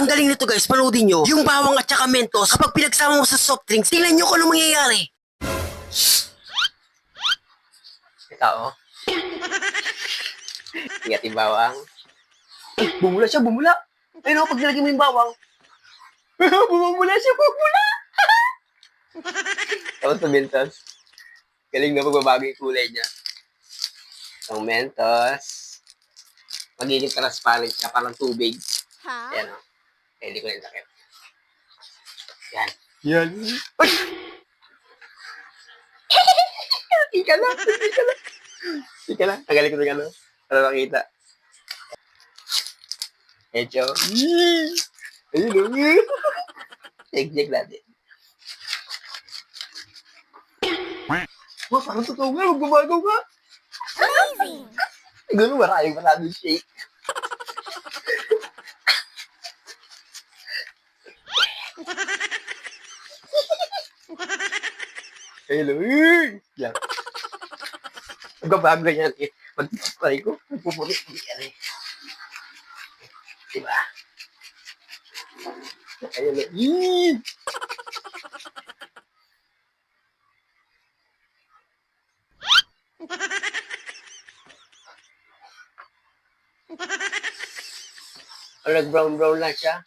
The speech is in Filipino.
Ang galing nito guys, panoodin nyo. Yung bawang at saka Mentos, kapag pinagsama mo sa soft drinks, tingnan nyo kung ano mangyayari. Ito oh. Ingat yung bawang. Ay, bumula siya, bumula. Ayun pag nilagay mo yung bawang. Bumula siya, bumula. Tapos sa Mentos. Galing na magbabago yung kulay niya. Ang Mentos. Magiging transparent siya, parang tubig. Ayan o. Hindi ko na yung takip. Yan. Yan. Uy! Ika lang, ika lang. Ika lang, tagalin ko ng ano. Para makita. Medyo. Ayun o. Check natin. Parang totoo nga, magbabago nga. Siguro maraming shake. Hello. Yan. Magbabago yan eh. Pag-try ko, magpupulit-pulit yan eh. Diba? Ayun na. Nag-brown-brown lang siya.